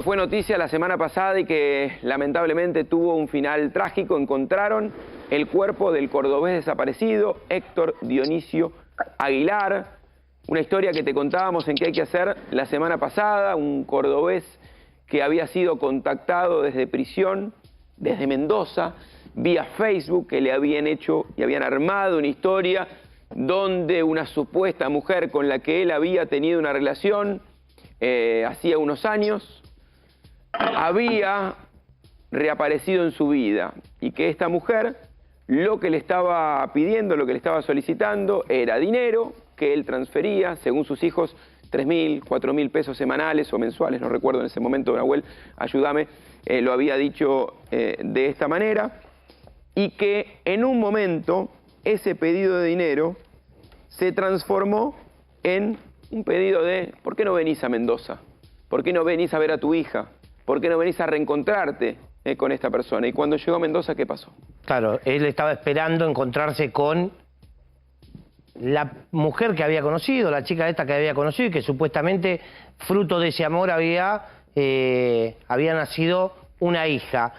Fue noticia la semana pasada y que lamentablemente tuvo un final trágico. Encontraron el cuerpo del cordobés desaparecido, Héctor Dionisio Aguilar. Una historia que te contábamos en ¿Qué hay que hacer? La semana pasada, un cordobés que había sido contactado desde prisión, desde Mendoza, vía Facebook, que le habían hecho y habían armado una historia donde una supuesta mujer con la que él había tenido una relación hacía unos años, había reaparecido en su vida y que esta mujer lo que le estaba pidiendo, lo que le estaba solicitando era dinero que él transfería, según sus hijos, 3.000, 4.000 pesos semanales o mensuales, no recuerdo en ese momento, Nahuel, ayúdame, lo había dicho de esta manera, y que en un momento ese pedido de dinero se transformó en un pedido de ¿por qué no venís a Mendoza? ¿Por qué no venís a ver a tu hija? ¿Por qué no venís a reencontrarte con esta persona? Y cuando llegó a Mendoza, ¿qué pasó? Claro, él estaba esperando encontrarse con la mujer que había conocido, la chica esta que había conocido y que supuestamente fruto de ese amor había nacido una hija.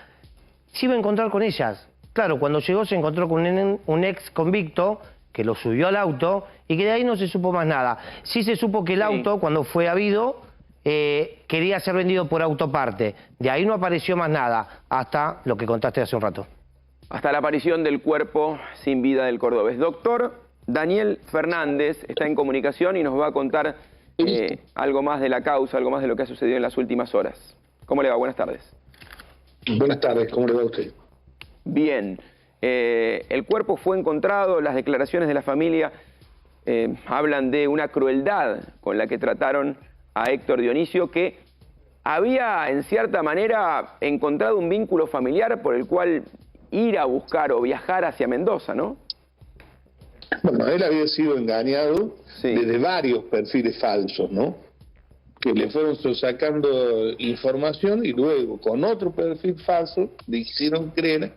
Se iba a encontrar con ellas. Claro, cuando llegó se encontró con un ex convicto que lo subió al auto y que de ahí no se supo más nada. Sí se supo que el auto, cuando fue habido, quería ser vendido por Autoparte. De ahí no apareció más nada, hasta lo que contaste hace un rato. Hasta la aparición del cuerpo sin vida del cordobés. Doctor Daniel Fernández está en comunicación y nos va a contar algo más de la causa, algo más de lo que ha sucedido en las últimas horas. ¿Cómo le va? Buenas tardes. Buenas tardes, ¿cómo le va a usted? Bien. El cuerpo fue encontrado, las declaraciones de la familia hablan de una crueldad con la que trataron a Héctor Dionisio, que había en cierta manera encontrado un vínculo familiar por el cual ir a buscar o viajar hacia Mendoza, ¿no? Bueno, él había sido engañado desde varios perfiles falsos, ¿no? Que le fueron sacando información y luego con otro perfil falso le hicieron creer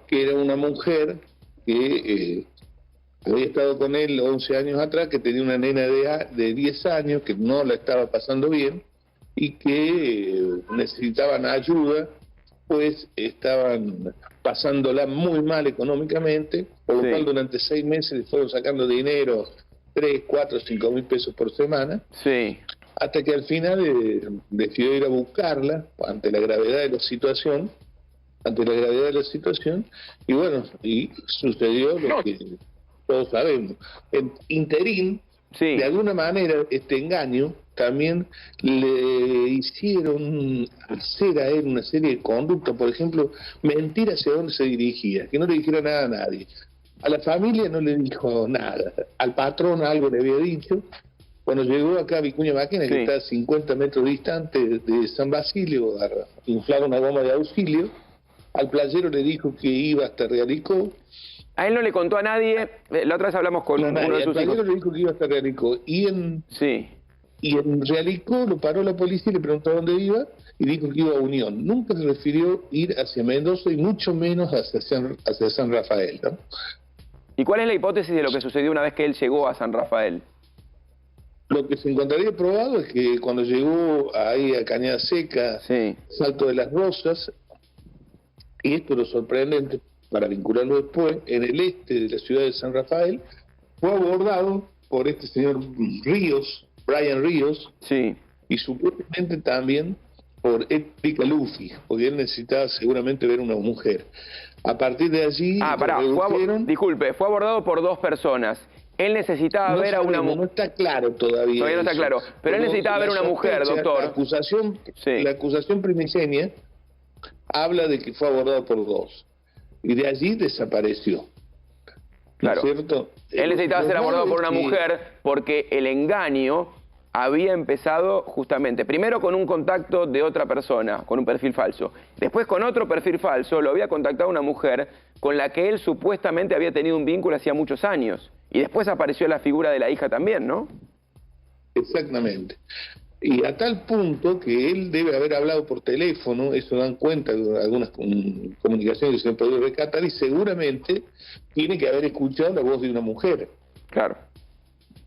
que era una mujer que había estado con él 11 años atrás, que tenía una nena de 10 años, que no la estaba pasando bien y que necesitaban ayuda, pues estaban pasándola muy mal económicamente, por lo cual durante 6 meses le fueron sacando dinero, 3, 4, 5 mil pesos por semana, hasta que al final decidió ir a buscarla ante la gravedad de la situación, y bueno, y sucedió lo que todos sabemos. En interín, de alguna manera, este engaño también le hicieron hacer a él una serie de conductas, por ejemplo, mentir hacia dónde se dirigía, que no le dijera nada a nadie. A la familia no le dijo nada, al patrón algo le había dicho. Cuando llegó acá a Vicuña Maquena, que está a 50 metros distante de San Basilio, a inflar una bomba de auxilio, al playero le dijo que iba hasta Realicó. A él no le contó a nadie, la otra vez hablamos con uno de sus hijos. Al playero le dijo que iba hasta Realicó, y en Realicó lo paró la policía y le preguntó a dónde iba, y dijo que iba a Unión. Nunca se refirió ir hacia Mendoza y mucho menos hacia San Rafael, ¿no? ¿Y cuál es la hipótesis de lo que sucedió una vez que él llegó a San Rafael? Lo que se encontraría probado es que cuando llegó ahí a Cañada Seca, Salto de las Rosas, y esto es lo sorprendente, para vincularlo después, en el este de la ciudad de San Rafael, fue abordado por este señor Ríos, Brian Ríos, y supuestamente también por Erika Luffy, porque él necesitaba seguramente ver una mujer. A partir de allí... disculpe, fue abordado por 2 personas. Él necesitaba ver a una mujer. No está claro todavía. Todavía no está claro. Pero él necesitaba ver a una mujer, doctor. La acusación primigenia habla de que fue abordado por 2. Y de allí desapareció. Claro. ¿No es cierto? Él necesitaba ser abordado por una mujer porque el engaño había empezado justamente, primero con un contacto de otra persona, con un perfil falso. Después con otro perfil falso lo había contactado una mujer con la que él supuestamente había tenido un vínculo hacía muchos años. Y después apareció la figura de la hija también, ¿no? Exactamente. Y a tal punto que él debe haber hablado por teléfono, eso dan cuenta de algunas comunicaciones que se han podido rescatar, y seguramente tiene que haber escuchado la voz de una mujer. Claro.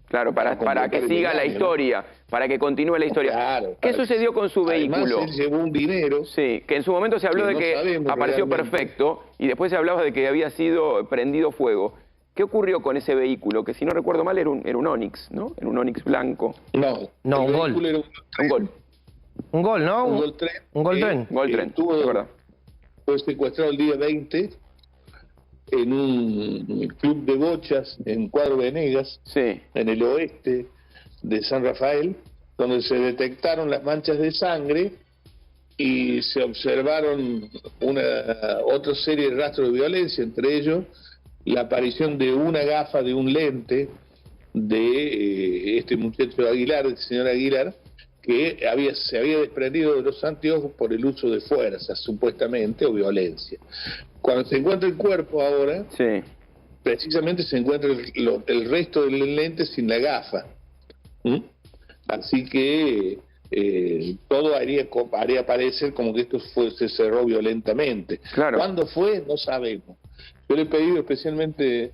Claro, para que siga la historia, para que continúe la historia. Claro, ¿Qué sucedió con su vehículo? Además, él llevó un dinero. Sí, que en su momento se habló de que apareció perfecto y después se hablaba de que había sido prendido fuego. ¿Qué ocurrió con ese vehículo? Que si no recuerdo mal era un Onix, ¿no? Era un Onix blanco. No, un Gol. Un Gol. Un Gol, ¿no? Un Gol Tren. Un Gol Tren. Gol Tren, es verdad. Fue secuestrado el día 20 en un club de bochas en Cuadro Venegas, sí, en el oeste de San Rafael, donde se detectaron las manchas de sangre y se observaron otra serie de rastros de violencia, entre ellos la aparición de una gafa, de un lente de este muchacho Aguilar, el señor Aguilar, que se había desprendido de los anteojos por el uso de fuerza, supuestamente, o violencia. Cuando se encuentra el cuerpo ahora, sí, precisamente se encuentra el resto del lente sin la gafa. Así que todo haría parecer como que esto se cerró violentamente. Claro. ¿Cuándo fue? No sabemos. Yo le he pedido especialmente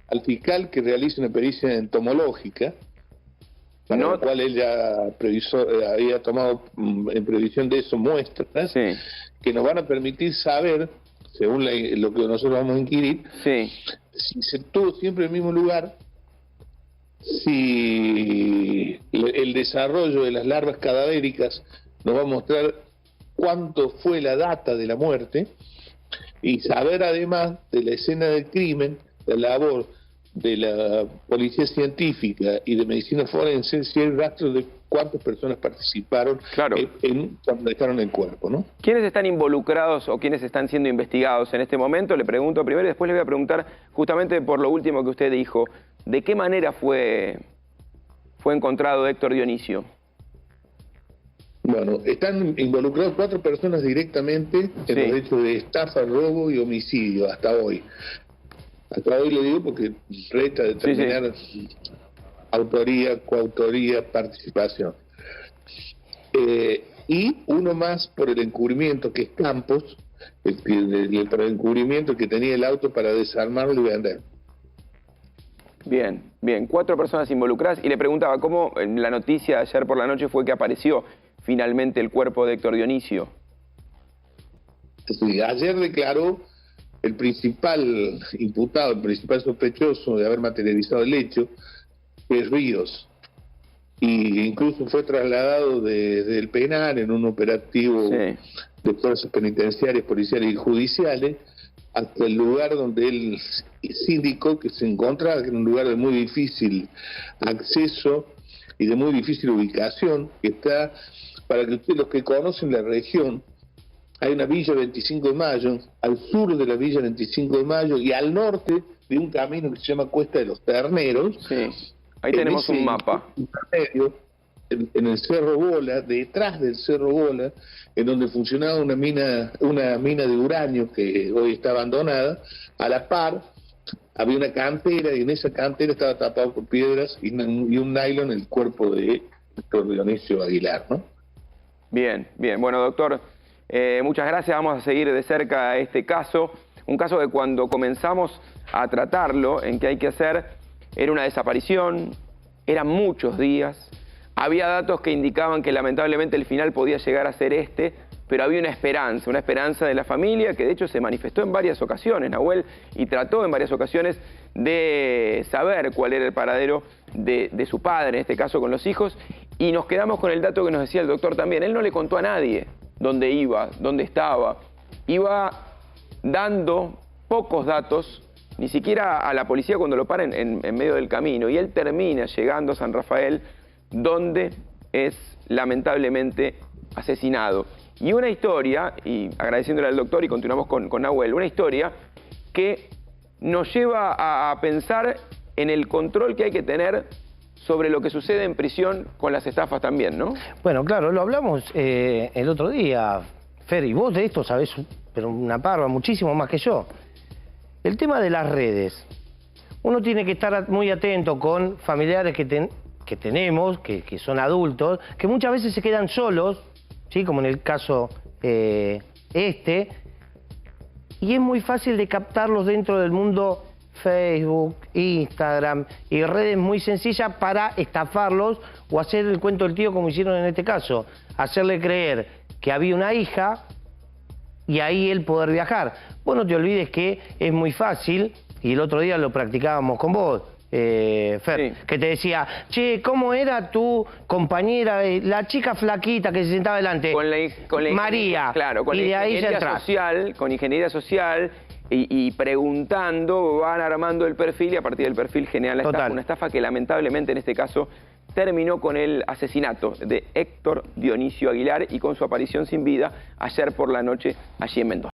al fiscal que realice una pericia entomológica, para la cual él ya había tomado en previsión de eso muestras, sí, que nos van a permitir saber, según lo que nosotros vamos a inquirir, sí, si se tuvo siempre en el mismo lugar, si el desarrollo de las larvas cadavéricas nos va a mostrar cuánto fue la data de la muerte, y saber además de la escena del crimen, la labor de la policía científica y de medicina forense, si hay rastros de cuántas personas participaron, claro, cuando dejaron el cuerpo, ¿no? ¿Quiénes están involucrados o quiénes están siendo investigados en este momento? Le pregunto primero y después le voy a preguntar justamente por lo último que usted dijo. ¿De qué manera fue encontrado Héctor Dionisio? Bueno, están involucrados 4 personas directamente en los hechos de estafa, robo y homicidio hasta hoy. Hasta hoy le digo porque resta determinar autoría, coautoría, participación. Y uno más por el encubrimiento, que es Campos, por el encubrimiento que tenía el auto para desarmarlo y vender. Bien, bien. 4 personas involucradas. Y le preguntaba, ¿cómo en la noticia de ayer por la noche fue que apareció finalmente el cuerpo de Héctor Dionisio? Sí, ayer declaró el principal imputado, el principal sospechoso de haber materializado el hecho, que es Ríos. Y incluso fue trasladado desde el penal en un operativo de fuerzas penitenciarias, policiales y judiciales, hasta el lugar donde él indicó que se encontraba, que era un lugar de muy difícil acceso y de muy difícil ubicación, que está, para que ustedes, los que conocen la región, hay una villa 25 de Mayo, al sur de la villa 25 de Mayo y al norte de un camino que se llama Cuesta de los Terneros. Sí. Ahí tenemos un mapa. En el Cerro Bola, detrás del Cerro Bola, en donde funcionaba una mina de uranio que hoy está abandonada, a la par había una cantera y en esa cantera estaba tapado por piedras y un nylon el cuerpo de Héctor Dionisio Aguilar, ¿no? Bien, bien. Bueno, doctor, muchas gracias. Vamos a seguir de cerca este caso. Un caso que cuando comenzamos a tratarlo, en qué hay que hacer, era una desaparición, eran muchos días. Había datos que indicaban que lamentablemente el final podía llegar a ser este, pero había una esperanza de la familia que de hecho se manifestó en varias ocasiones, Nahuel, y trató en varias ocasiones de saber cuál era el paradero de su padre, en este caso con los hijos, y nos quedamos con el dato que nos decía el doctor también. Él no le contó a nadie dónde iba, dónde estaba. Iba dando pocos datos, ni siquiera a la policía cuando lo paran en medio del camino, y él termina llegando a San Rafael, donde es lamentablemente asesinado. Y una historia, y agradeciéndole al doctor y continuamos con Nahuel, una historia que nos lleva a pensar en el control que hay que tener sobre lo que sucede en prisión con las estafas también, ¿no? Bueno, claro, lo hablamos el otro día, Fer, y vos de esto sabés, pero una parva, muchísimo más que yo. El tema de las redes. Uno tiene que estar muy atento con familiares que tenemos, que son adultos, que muchas veces se quedan solos, ¿sí? Como en el caso y es muy fácil de captarlos dentro del mundo Facebook, Instagram y redes muy sencillas para estafarlos o hacer el cuento del tío como hicieron en este caso. Hacerle creer que había una hija y ahí él poder viajar. Vos no te olvides que es muy fácil, y el otro día lo practicábamos con vos, Fer, sí, que te decía, che, ¿cómo era tu compañera, la chica flaquita que se sentaba delante? Con la María. Claro, con y la de ahí ingeniería social, con ingeniería social, y preguntando, van armando el perfil y a partir del perfil generan la estafa. Una estafa que lamentablemente en este caso terminó con el asesinato de Héctor Dionisio Aguilar y con su aparición sin vida ayer por la noche allí en Mendoza.